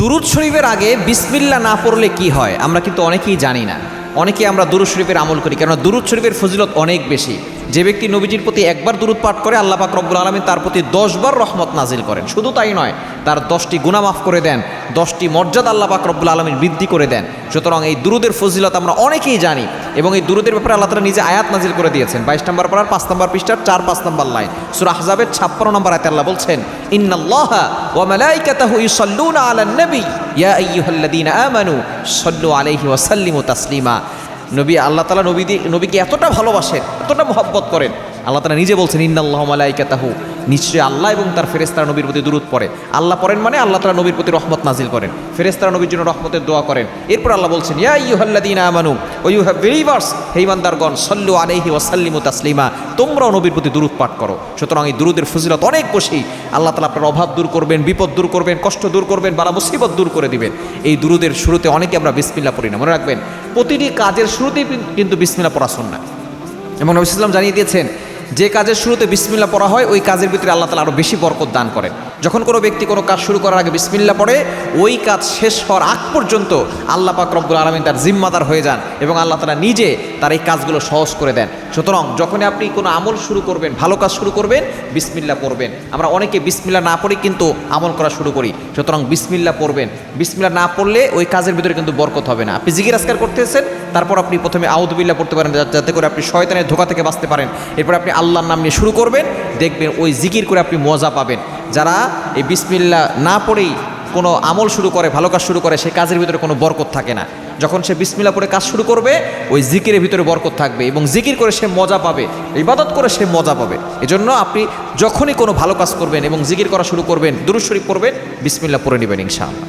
দুরুদ শরীফের আগে বিসমিল্লাহ না পড়লে কি হয় আমরা কিন্তু অনেকেই জানি না। অনেকে আমরা দুরুদ শরীফের আমল করি, কেননা দুরুদ শরীফের ফজিলত অনেক বেশি। যে ব্যক্তি নবীজির প্রতি একবার দুরুদ পাঠ করে আল্লাহ পাক রব্বুল আলামিন তার প্রতি 10 বার রহমত নাজিল করেন। শুধু তাই নয়, তার 10টি গুনাহ মাফ করে দেন, 10টি মর্যাদা আল্লাহ পাক রব্বুল আলামিন বৃদ্ধি করে দেন। সুতরাং এই দুরুদের ফজিলত আমরা অনেকেই জানি এবং এই দুরুদের ব্যাপারে আল্লাহ তাআলা নিজে আয়াত নাজিল করে দিয়েছেন। 22 নম্বর পারার 5 নম্বর পৃষ্ঠার 4-5 নম্বর লাইন সূরা আহজাবের 56 নম্বর আয়াতে আল্লাহ বলছেন, ইন্নাল্লাহা ওয়া মালাইকাতাহু ইউসাল্লুনা আলান নবী ইয়া আইয়ুহাল্লাযীনা আমানু সাল্লু আলাইহি ওয়া সাল্লিমু তাসলিমা। নবী আল্লাহ তাআলা নবীকে এতটা ভালোবাসেন, এতটা মহব্বত করেন, আল্লাহ তাআলা নিজে বলছেন ইন্নাল্লাহা ওয়া মালাইকাতাহু, নিশ্চয়ই আল্লাহ এবং তার ফেরেশতারা নবীর প্রতি দুরূদ পড়ে। আল্লাহ পড়েন মানে আল্লাহ তাআলা নবীর প্রতি রহমত নাজিল করেন, ফেরেশতারা নবীর জন্য রহমতের দোয়া করেন। এরপর আল্লাহ বলছেন ইয়া আইয়ুহাল্লাযীনা আমানু ওয়া ইউ হ্যাভ বিলিভার্স, হে ঈমানদারগণ, সাল্লু আলাইহি ওয়া সাল্লিমু তাসলিমা, তোমরাও নবীর প্রতি দুরূদ পাঠ করো। সুতরাং এই দুরূদের ফজিলত অনেক বেশি। আল্লাহ তাআলা আপনার অভাব দূর করবেন, বিপদ দূর করবেন, কষ্ট দূর করবেন, বালা মুসিবত দূর করে দিবেন। এই দুরূদের শুরুতে অনেকে আমরা বিসমিল্লাহ পড়ি না। মনে রাখবেন, প্রতিটি কাজের শুরুতেই কিন্তু বিসমিল্লাহ পড়া সুন্নাহ। এবং নবী সাল্লাল্লাহু আলাইহি ওয়াসাল্লাম জানিয়ে দিয়েছেন, যে কাজের শুরুতে বিসমিল্লাহ পড়া হয় ওই কাজের ভিতরে আল্লাহ তাআলা আরও বেশি বরকত দান করেন। যখন কোনো ব্যক্তি কোনো কাজ শুরু করার আগে বিসমিল্লাহ পড়ে, ওই কাজ শেষ হওয়ার আগ পর্যন্ত আল্লাহ পাক রব্বুল আলামিন তার জিম্মাদার হয়ে যান এবং আল্লাহ তাআলা নিজে তার এই কাজগুলো সহজ করে দেন। সুতরাং যখনই আপনি কোনো আমল শুরু করবেন, ভালো কাজ শুরু করবেন, বিসমিল্লাহ পড়বেন। আমরা অনেকে বিসমিল্লাহ না পড়ে কিন্তু আমল করা শুরু করি। সুতরাং বিসমিল্লাহ পড়বেন। বিসমিল্লাহ না পড়লে ওই কাজের ভিতরে কিন্তু বরকত হবে না। আপনি জিকির আজকার করতেছেন, তারপর আপনি প্রথমে আউযু বিল্লাহ পড়তে পারেন, যাতে করে আপনি শয়তানের ধোঁকা থেকে বাঁচতে পারেন। এরপর আপনি আল্লাহর নাম নিয়ে শুরু করবেন, দেখবেন ওই জিকির করে আপনি মজা পাবেন। যারা এই বিসমিল্লাহ না পড়েই কোনো আমল শুরু করে, ভালো কাজ শুরু করে, সেই কাজের ভিতরে কোনো বরকত থাকে না। যখন সে বিসমিল্লাহ পড়ে কাজ শুরু করবে, ওই জিকিরের ভিতরে বরকত থাকবে এবং জিকির করে সে মজা পাবে, ইবাদত করে সে মজা পাবে। এজন্য আপনি যখনই কোনো ভালো কাজ করবেন এবং জিকির করা শুরু করবেন, দুরূদ শরীফ পড়বেন, বিসমিল্লাহ পড়ে নেবেন ইনশাআল্লাহ।